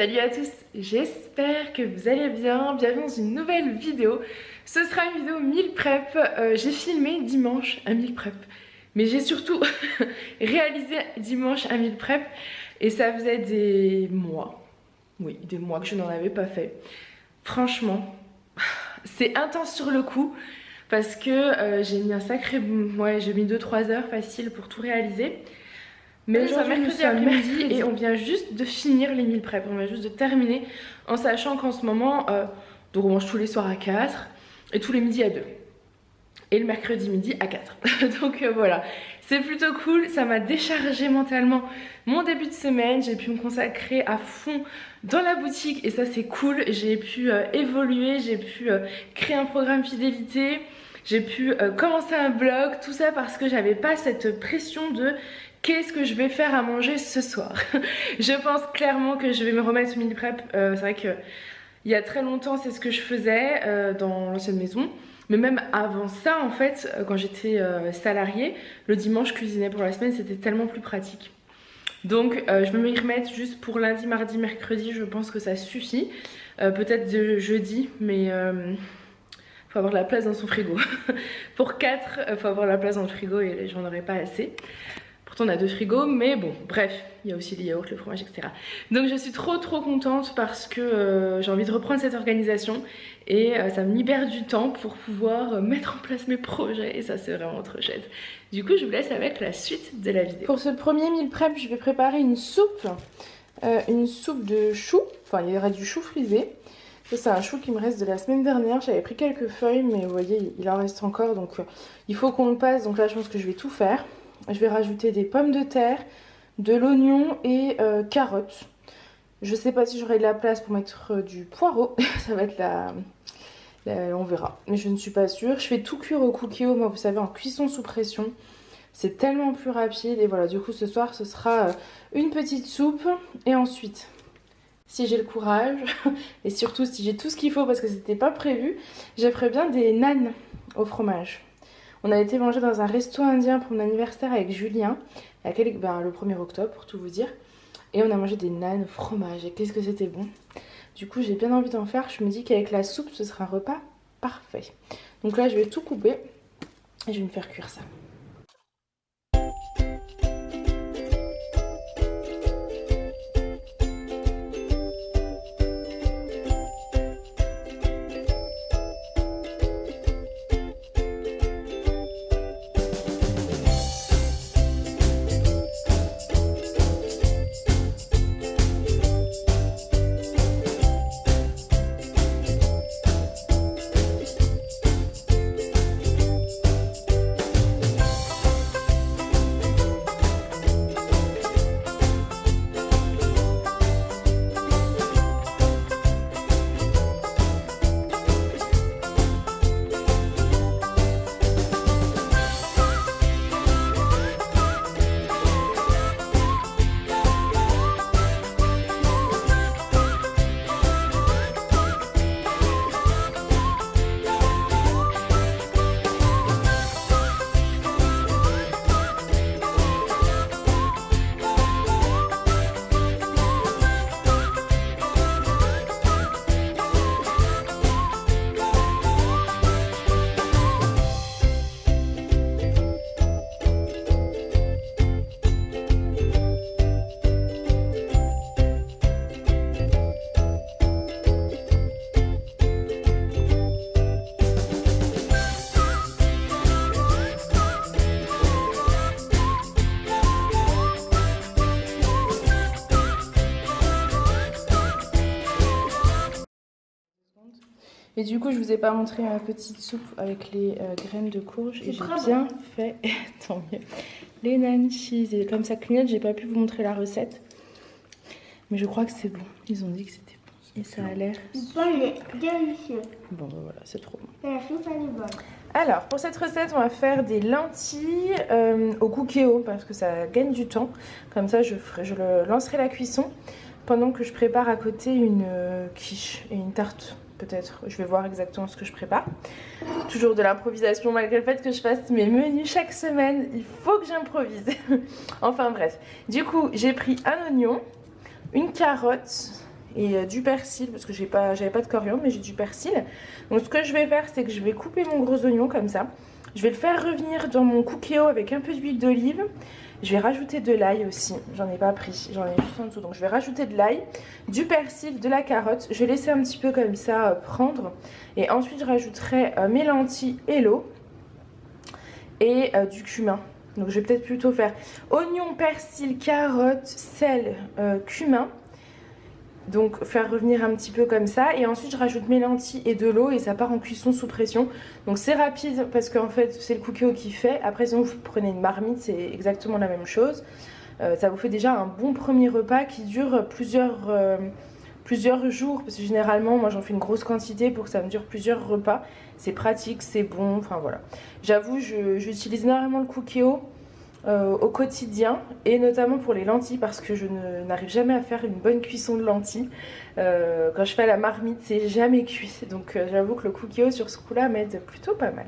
Salut à tous, j'espère que vous allez bien, bienvenue dans une nouvelle vidéo. Ce sera une vidéo meal prep, j'ai filmé dimanche un meal prep, mais j'ai surtout réalisé dimanche un meal prep et ça faisait des mois, oui des mois que je n'en avais pas fait. Franchement, c'est intense sur le coup parce que j'ai mis un sacré, ouais j'ai mis 2-3 heures facile pour tout réaliser. Mais aujourd'hui nous sommes mercredi et on vient juste de finir les meal prep, on vient juste de terminer en sachant qu'en ce moment, donc on mange tous les soirs à 4 et tous les midis à 2 et le mercredi midi à 4. Donc voilà, c'est plutôt cool, ça m'a déchargé mentalement mon début de semaine, j'ai pu me consacrer à fond dans la boutique et ça c'est cool, j'ai pu évoluer, j'ai pu créer un programme fidélité, j'ai pu commencer un blog, tout ça parce que j'avais pas cette pression de qu'est-ce que je vais faire à manger ce soir. Je pense clairement que je vais me remettre au meal prep. C'est vrai que il y a très longtemps c'est ce que je faisais dans l'ancienne maison. Mais même avant ça en fait, quand j'étais salariée, le dimanche je cuisinais pour la semaine, c'était tellement plus pratique. Donc je vais m'y remettre juste pour lundi, mardi, mercredi, je pense que ça suffit. Peut-être de jeudi, mais faut avoir de la place dans son frigo. Pour 4, faut avoir de la place dans le frigo et j'en aurais pas assez. Pourtant on a 2 frigos, mais bon, bref, il y a aussi les yaourts, le fromage, etc. Donc je suis trop contente parce que j'ai envie de reprendre cette organisation et ça me libère du temps pour pouvoir mettre en place mes projets et ça c'est vraiment trop chouette. Du coup je vous laisse avec la suite de la vidéo. Pour ce premier meal prep, je vais préparer une soupe de chou, enfin il y aura du chou frisé. C'est un chou qui me reste de la semaine dernière, j'avais pris quelques feuilles mais vous voyez il en reste encore donc il faut qu'on le passe, donc là je pense que je vais tout faire. Je vais rajouter des pommes de terre, de l'oignon et carottes. Je sais pas si j'aurai de la place pour mettre du poireau. Ça va être on verra. Mais je ne suis pas sûre. Je fais tout cuire au cookéo, moi vous savez, en cuisson sous pression. C'est tellement plus rapide. Et voilà, du coup ce soir ce sera une petite soupe. Et ensuite, si j'ai le courage, et surtout si j'ai tout ce qu'il faut parce que c'était pas prévu, je ferai bien des nanes au fromage. On a été manger dans un resto indien pour mon anniversaire avec Julien, le 1er octobre pour tout vous dire. Et on a mangé des nanes au fromage et qu'est-ce que c'était bon. Du coup j'ai bien envie d'en faire, je me dis qu'avec la soupe ce sera un repas parfait. Donc là je vais tout couper et je vais me faire cuire ça. Et du coup je vous ai pas montré ma petite soupe avec les graines de courge et j'ai bien fait, tant mieux, les nanes cheese et comme ça clignote, j'ai pas pu vous montrer la recette. Mais je crois que c'est bon, ils ont dit que c'était bon et ça a l'air délicieux. Bon ben voilà, c'est trop bon. La soupe elle est bonne. Alors pour cette recette on va faire des lentilles au cookéo parce que ça gagne du temps. Comme ça je lancerai la cuisson pendant que je prépare à côté une quiche et une tarte. Peut-être, je vais voir exactement ce que je prépare. Toujours de l'improvisation malgré le fait que je fasse mes menus chaque semaine. Il faut que j'improvise. Enfin bref. Du coup, j'ai pris un oignon, une carotte et du persil parce que j'avais pas de coriandre mais j'ai du persil. Donc ce que je vais faire c'est que je vais couper mon gros oignon comme ça. Je vais le faire revenir dans mon cookéo avec un peu d'huile d'olive. Je vais rajouter de l'ail aussi, j'en ai pas pris, j'en ai juste en dessous. Donc je vais rajouter de l'ail, du persil, de la carotte. Je vais laisser un petit peu comme ça prendre. Et ensuite je rajouterai mes lentilles et l'eau. Et du cumin. Donc je vais peut-être plutôt faire oignon, persil, carotte, sel, cumin. Donc faire revenir un petit peu comme ça. Et ensuite je rajoute mes lentilles et de l'eau et ça part en cuisson sous pression. Donc c'est rapide parce qu'en fait c'est le cookéo qui fait. Après sinon vous prenez une marmite, c'est exactement la même chose. Ça vous fait déjà un bon premier repas qui dure plusieurs jours. Parce que généralement moi j'en fais une grosse quantité pour que ça me dure plusieurs repas. C'est pratique, c'est bon, enfin voilà. J'avoue j'utilise énormément le cookéo au quotidien et notamment pour les lentilles parce que je n'arrive jamais à faire une bonne cuisson de lentilles. Quand je fais la marmite c'est jamais cuit, donc j'avoue que le cookéo sur ce coup là m'aide plutôt pas mal.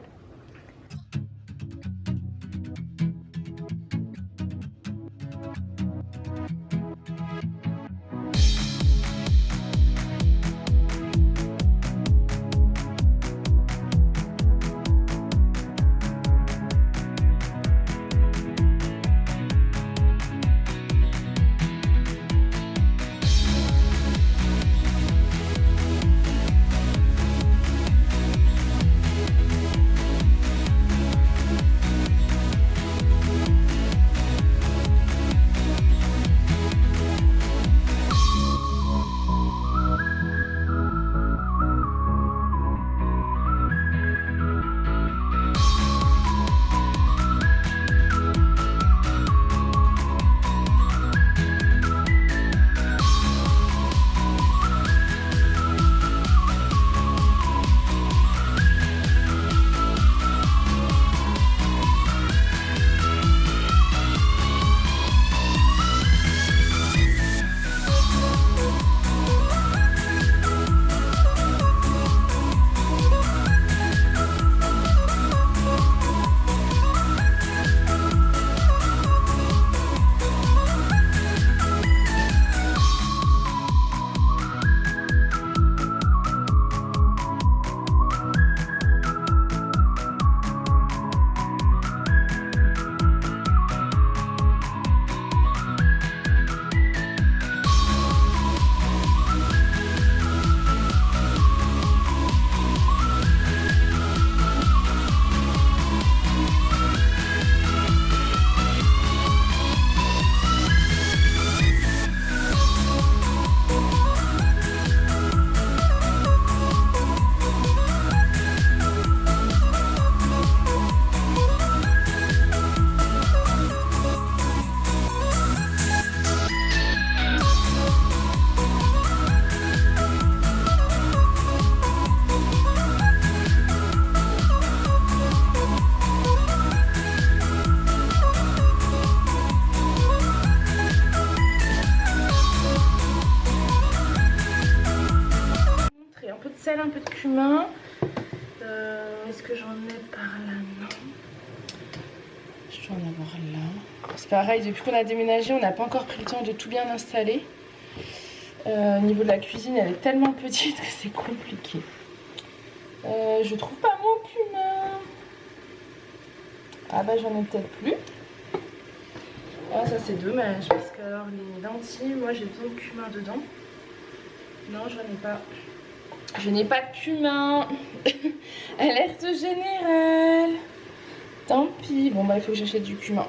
Un peu de cumin. Est-ce que j'en ai par là? Non. Je dois en avoir là. C'est pareil, depuis qu'on a déménagé, on n'a pas encore pris le temps de tout bien installer. Au niveau de la cuisine, elle est tellement petite que c'est compliqué. Je trouve pas mon cumin. Ah bah j'en ai peut-être plus. Ah ça c'est dommage parce que alors les lentilles, moi j'ai besoin de cumin dedans. Non j'en ai pas. Je n'ai pas de cumin. Alerte générale. Tant pis. Bon bah il faut que j'achète du cumin.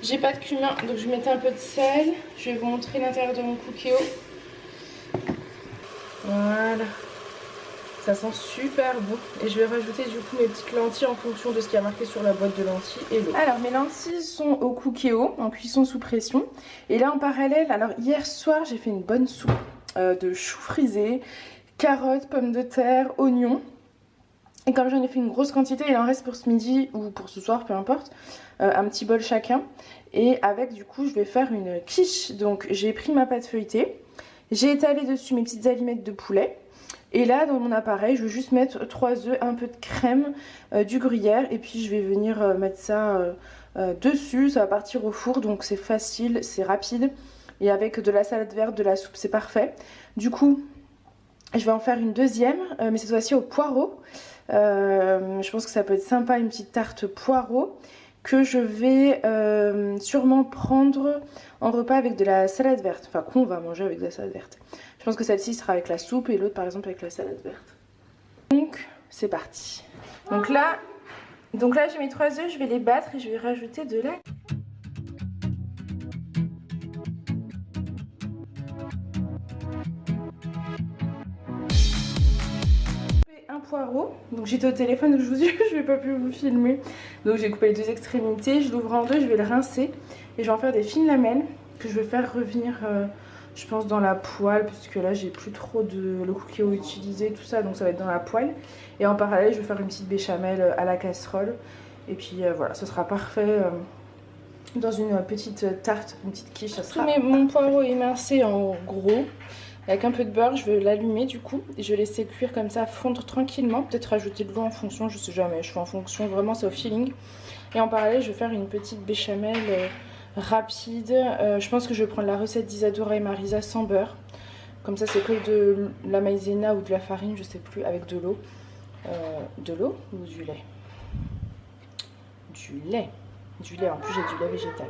J'ai pas de cumin donc je vais mettre un peu de sel. Je vais vous montrer l'intérieur de mon cookéo. Voilà. Ça sent super bon. Et je vais rajouter du coup mes petites lentilles en fonction de ce qui a marqué sur la boîte de lentilles et l'eau. Alors mes lentilles sont au cookéo en cuisson sous pression. Et là en parallèle, alors hier soir j'ai fait une bonne soupe de choux frisés, carottes, pommes de terre, oignons. Et comme j'en ai fait une grosse quantité, il en reste pour ce midi ou pour ce soir, peu importe, un petit bol chacun. Et avec du coup, je vais faire une quiche. Donc j'ai pris ma pâte feuilletée, j'ai étalé dessus mes petites allumettes de poulet. Et là, dans mon appareil, je vais juste mettre 3 œufs, un peu de crème, du gruyère. Et puis je vais venir mettre ça dessus. Ça va partir au four, donc c'est facile, c'est rapide. et avec de la salade verte, de la soupe, c'est parfait. Du coup, je vais en faire une deuxième, mais cette fois-ci au poireau. Je pense que ça peut être sympa, une petite tarte poireau que je vais sûrement prendre en repas avec de la salade verte. Enfin, qu'on va manger avec de la salade verte. Je pense que celle-ci sera avec la soupe et l'autre par exemple avec la salade verte. Donc, c'est parti. Donc là j'ai mes 3 œufs, je vais les battre et je vais rajouter de la... Un poireau, donc j'étais au téléphone donc je vous dis je vais pas pu vous filmer. Donc j'ai coupé les 2 extrémités, je l'ouvre en 2, je vais le rincer et je vais en faire des fines lamelles que je vais faire revenir je pense dans la poêle, puisque là j'ai plus trop de le cookie utilisé, tout ça, donc ça va être dans la poêle. Et en parallèle je vais faire une petite béchamel à la casserole. Et puis voilà, ce sera parfait dans une petite tarte, une petite quiche. Ça sera... Mon poireau émincé en gros, avec un peu de beurre, je vais l'allumer du coup. Et je vais laisser cuire comme ça, fondre tranquillement. Peut-être rajouter de l'eau en fonction, je sais jamais. Je fais en fonction, vraiment c'est au feeling. Et en parallèle je vais faire une petite béchamel rapide. Je pense que je vais prendre la recette d'Isadora et Marisa sans beurre. Comme ça c'est que de la maïzena ou de la farine, je sais plus, avec de l'eau. De l'eau ou du lait? Du lait. Du lait, en plus j'ai du lait végétal.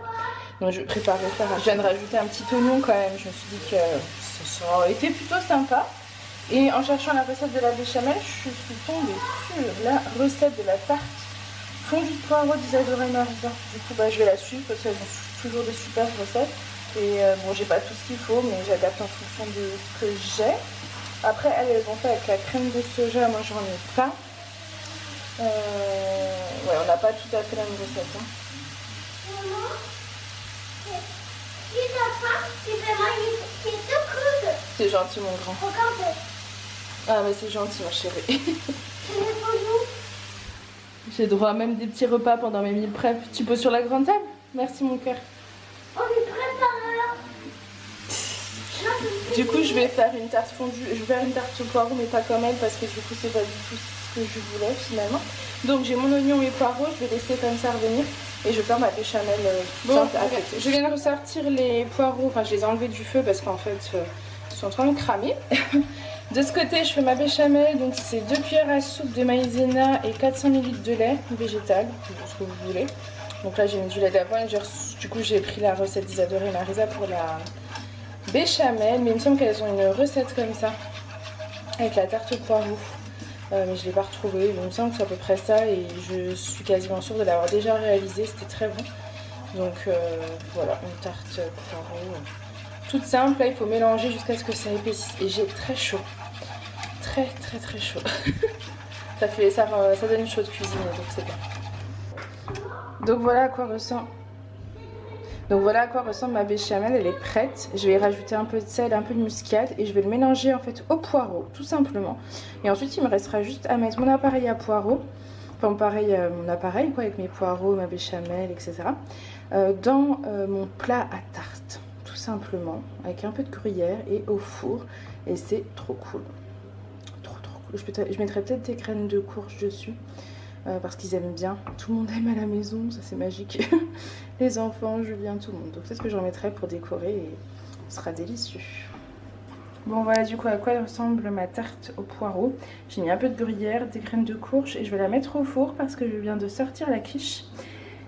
Donc je vais préparer ça. Je viens de rajouter un petit oignon quand même. Je me suis dit que ça aurait été plutôt sympa. Et en cherchant la recette de la béchamel, je suis tombée sur la recette de la tarte fondue de poireau d'Isadora et Marisa. Du coup je vais la suivre parce qu'elles ont toujours des super recettes. Et bon, j'ai pas tout ce qu'il faut, mais j'adapte en fonction de ce que j'ai. Après elles ont fait avec la crème de soja, moi j'en ai pas. Ouais, on n'a pas tout à fait la même recette. Hein. Maman, si t'as faim, tu peux manger tes deux crudes. C'est gentil mon grand. Regarde. Ah mais c'est gentil ma chérie. C'est pour nous. J'ai droit à même des petits repas pendant mes meal prep. Tu poses sur la grande table? Merci mon cœur. On est prêt par là. Du coup je vais faire une tarte fondue. Je vais faire une tarte au poireau mais pas comme elle parce que du coup c'est pas du tout ce que je voulais finalement. Donc j'ai mon oignon et poireau, je vais laisser comme ça revenir et je vais faire ma béchamel simple à côté. Je viens de ressortir les poireaux, enfin je les ai enlevés du feu parce qu'en fait ils sont en train de cramer. De ce côté je fais ma béchamel, donc c'est 2 cuillères à soupe de maïzena et 400 ml de lait végétal, ce que vous voulez. Donc là j'ai mis du lait d'avoine, du coup j'ai pris la recette d'Isadora et Marisa pour la béchamel, mais il me semble qu'elles ont une recette comme ça avec la tarte au poireau. Mais je ne l'ai pas retrouvée, il me semble que c'est à peu près ça et je suis quasiment sûre de l'avoir déjà réalisée, c'était très bon. Donc voilà, une tarte poireau toute simple, là il faut mélanger jusqu'à ce que ça épaississe et j'ai très chaud, très chaud. ça donne une chaude cuisine donc c'est bien. Donc voilà à quoi ressemble ma béchamel, elle est prête. Je vais y rajouter un peu de sel, un peu de muscade et je vais le mélanger en fait au poireau, tout simplement. Et ensuite il me restera juste à mettre mon appareil à poireau, enfin mon appareil quoi, avec mes poireaux, ma béchamel, etc. Dans mon plat à tarte, tout simplement, avec un peu de gruyère et au four. Et c'est trop cool. Trop cool. Je mettrai peut-être des graines de courge dessus. Parce qu'ils aiment bien, tout le monde aime à la maison, ça c'est magique. Les enfants, Julien, tout le monde. Donc peut-être que j'en mettrai pour décorer et ce sera délicieux. Bon voilà du coup à quoi ressemble ma tarte au poireau. J'ai mis un peu de gruyère, des graines de courge et je vais la mettre au four parce que je viens de sortir la quiche.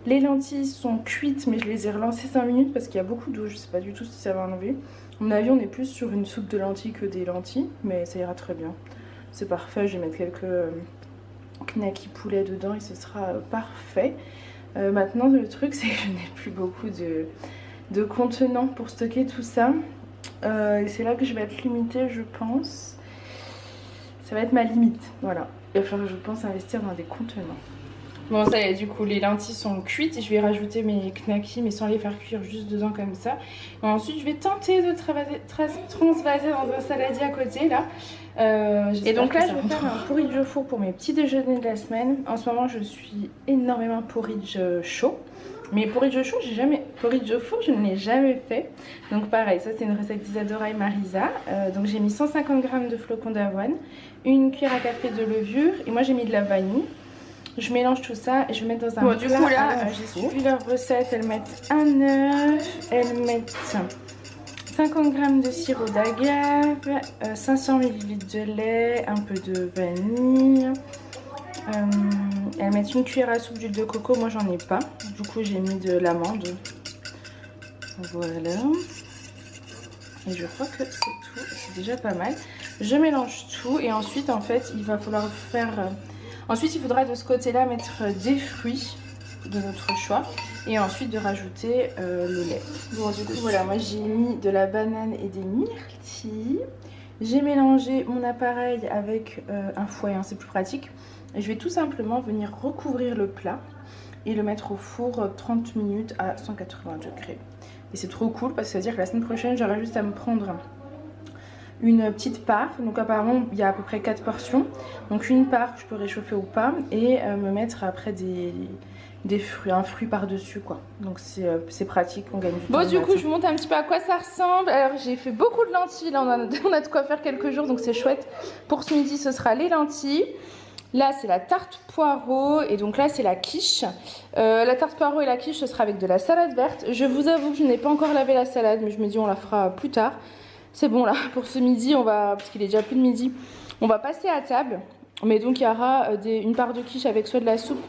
Les lentilles sont cuites mais je les ai relancées 5 minutes parce qu'il y a beaucoup d'eau, je sais pas du tout si ça va enlever. À mon avis on est plus sur une soupe de lentilles que des lentilles, mais ça ira très bien. C'est parfait, je vais mettre quelques knacky poulet dedans et ce sera parfait. Maintenant le truc c'est que je n'ai plus beaucoup de contenants pour stocker tout ça. Et c'est là que je vais être limitée je pense. Ça va être ma limite, voilà. Il va falloir je pense investir dans des contenants. Bon ça y est, du coup les lentilles sont cuites et je vais rajouter mes knackis mais sans les faire cuire, juste dedans comme ça. Et ensuite je vais tenter de transvaser dans un saladier à côté là. Et donc là je vais faire un porridge au four pour mes petits déjeuners de la semaine. En ce moment je suis énormément porridge chaud. Mais porridge chaud, porridge au four, je ne l'ai jamais fait. Donc pareil, ça c'est une recette d'Isadora et Marisa. Donc j'ai mis 150 g de flocons d'avoine, une cuillère à café de levure et moi j'ai mis de la vanille. Je mélange tout ça et je vais mettre dans un plat. Du coup là, j'ai suivi leur recette. Elles mettent un œuf, elles mettent 50 g de sirop d'agave, 500 ml de lait, un peu de vanille. Elles mettent une cuillère à soupe d'huile de coco, moi j'en ai pas. Du coup j'ai mis de l'amande. Voilà. Et je crois que c'est tout, c'est déjà pas mal. Je mélange tout et ensuite en fait il va falloir faire... Ensuite il faudra de ce côté-là mettre des fruits de notre choix et ensuite de rajouter le lait. Bon du coup voilà, moi j'ai mis de la banane et des myrtilles. J'ai mélangé mon appareil avec un fouet, hein, c'est plus pratique. Et je vais tout simplement venir recouvrir le plat et le mettre au four 30 minutes à 180 degrés. Et c'est trop cool parce que ça veut dire que la semaine prochaine j'aurai juste à me prendre une petite part. Donc apparemment il y a à peu près 4 portions. Donc une part que je peux réchauffer ou pas et me mettre après des fruits, un fruit par dessus quoi. Donc c'est pratique, on gagne du temps. Bon du coup je vous montre un petit peu à quoi ça ressemble. Alors j'ai fait beaucoup de lentilles, là on a de quoi faire quelques jours donc c'est chouette. Pour ce midi ce sera les lentilles. Là c'est la tarte poireau et donc là c'est la quiche. La tarte poireau et la quiche ce sera avec de la salade verte. Je vous avoue que je n'ai pas encore lavé la salade mais je me dis on la fera plus tard. C'est bon là pour ce midi, on va, parce qu'il est déjà plus de midi, on va passer à table. Mais donc il y aura une part de quiche avec soit de la soupe.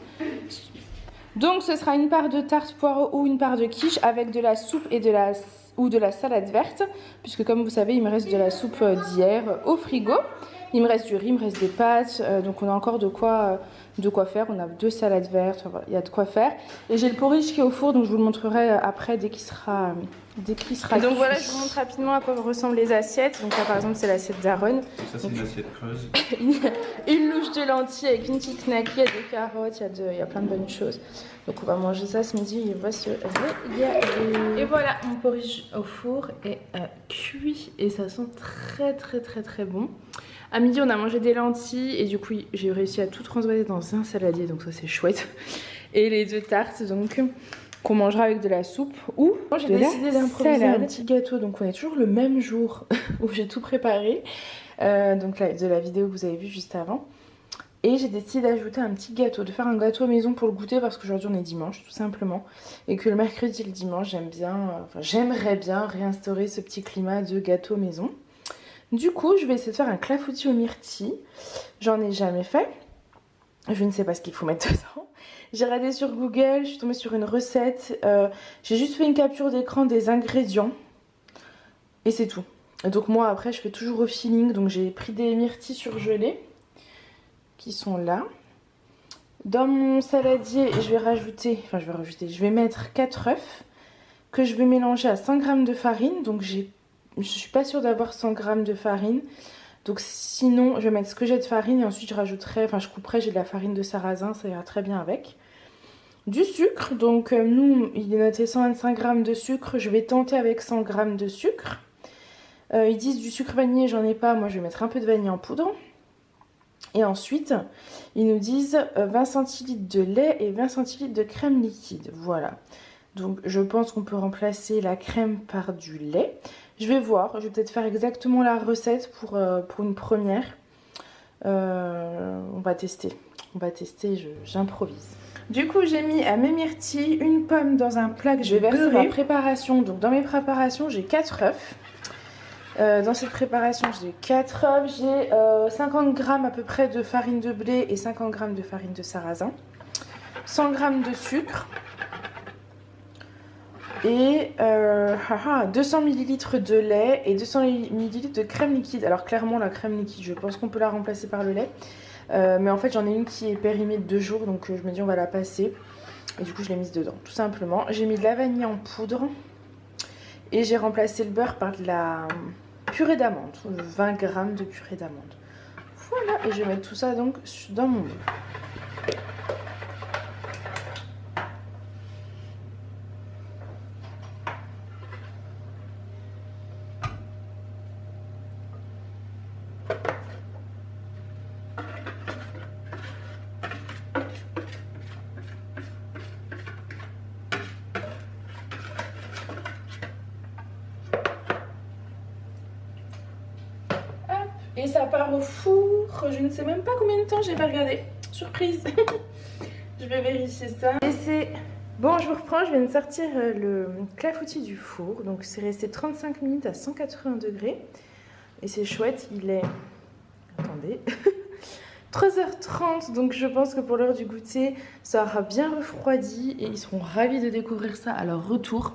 Donc ce sera une part de tarte poireau ou une part de quiche avec de la soupe et de la salade verte. Puisque comme vous savez il me reste de la soupe d'hier au frigo. Il me reste du riz, il me reste des pâtes, donc on a encore de quoi faire. On a 2 salades vertes, voilà, il y a de quoi faire. Et j'ai le porridge qui est au four, donc je vous le montrerai après dès qu'il sera cuit. Donc voilà, je vous montre rapidement à quoi ressemblent les assiettes. Donc là par exemple c'est l'assiette d'Aaron. Ça c'est une assiette creuse. Une louche de lentilles avec une petite knacky, il y a des carottes, il y a plein de bonnes choses. Donc on va manger ça ce midi, il va se régaler. Et voilà, mon porridge au four est cuit et ça sent très bon. À midi on a mangé des lentilles et du coup j'ai réussi à tout transvaser dans un saladier, donc ça c'est chouette. Et les 2 tartes donc qu'on mangera avec de la soupe ou j'ai décidé d'improviser un petit gâteau. Donc on est toujours le même jour où j'ai tout préparé, donc là, de la vidéo que vous avez vue juste avant. Et j'ai décidé d'ajouter un petit gâteau, de faire un gâteau maison pour le goûter parce qu'aujourd'hui on est dimanche tout simplement. Et que le mercredi et le dimanche j'aimerais bien réinstaurer ce petit climat de gâteau maison. Du coup, je vais essayer de faire un clafoutis aux myrtilles. J'en ai jamais fait. Je ne sais pas ce qu'il faut mettre dedans. J'ai regardé sur Google, je suis tombée sur une recette. J'ai juste fait une capture d'écran des ingrédients. Et c'est tout. Et donc moi, après, je fais toujours au feeling. Donc j'ai pris des myrtilles surgelées qui sont là. Dans mon saladier, je vais mettre 4 œufs que je vais mélanger à 100 g de farine. Donc je suis pas sûre d'avoir 100 g de farine. Donc sinon, je vais mettre ce que j'ai de farine et ensuite je couperai, j'ai de la farine de sarrasin, ça ira très bien avec. Du sucre, donc nous, il est noté 125 g de sucre, je vais tenter avec 100 g de sucre. Ils disent du sucre vanillé, j'en ai pas, moi je vais mettre un peu de vanille en poudre. Et ensuite, ils nous disent 20 centilitres de lait et 20 centilitres de crème liquide, voilà. Donc je pense qu'on peut remplacer la crème par du lait. Je vais voir, je vais peut-être faire exactement la recette pour une première. On va tester, j'improvise. Du coup j'ai mis à mes myrtilles une pomme dans un plat que je vais verser ma préparation. Donc dans mes préparations j'ai 4 œufs. Dans cette préparation j'ai 4 œufs, j'ai 50 g à peu près de farine de blé et 50 g de farine de sarrasin. 100 g de sucre. Et 200 ml de lait et 200 ml de crème liquide. Alors clairement la crème liquide, je pense qu'on peut la remplacer par le lait. Mais en fait j'en ai une qui est périmée de 2 jours, donc je me dis on va la passer. Et du coup je l'ai mise dedans, tout simplement. J'ai mis de la vanille en poudre. Et j'ai remplacé le beurre par de la purée d'amande, 20 g de purée d'amande. Voilà, et je vais mettre tout ça donc dans mon moule. Et ça part au four, je ne sais même pas combien de temps, j'ai pas regardé. Surprise. Je vais vérifier ça. Laisser Bon, je vous reprends, je viens de sortir le clafoutis du four. Donc c'est resté 35 minutes à 180 degrés. Et c'est chouette, il est... Attendez. 3h30, donc je pense que pour l'heure du goûter, ça aura bien refroidi et ils seront ravis de découvrir ça à leur retour.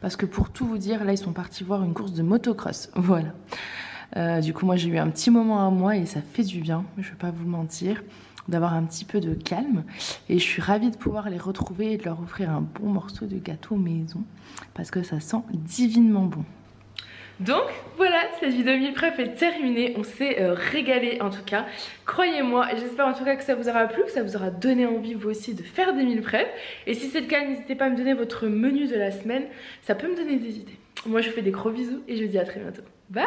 Parce que pour tout vous dire, là ils sont partis voir une course de motocross. Voilà. Du coup, moi j'ai eu un petit moment à moi et ça fait du bien, je vais pas vous mentir, d'avoir un petit peu de calme. Et je suis ravie de pouvoir les retrouver et de leur offrir un bon morceau de gâteau maison parce que ça sent divinement bon. Donc voilà, cette vidéo meal prep est terminée, on s'est régalé en tout cas. Croyez-moi, j'espère en tout cas que ça vous aura plu, que ça vous aura donné envie vous aussi de faire des meal prep. Et si c'est le cas, n'hésitez pas à me donner votre menu de la semaine, ça peut me donner des idées. Moi je vous fais des gros bisous et je vous dis à très bientôt. Bye!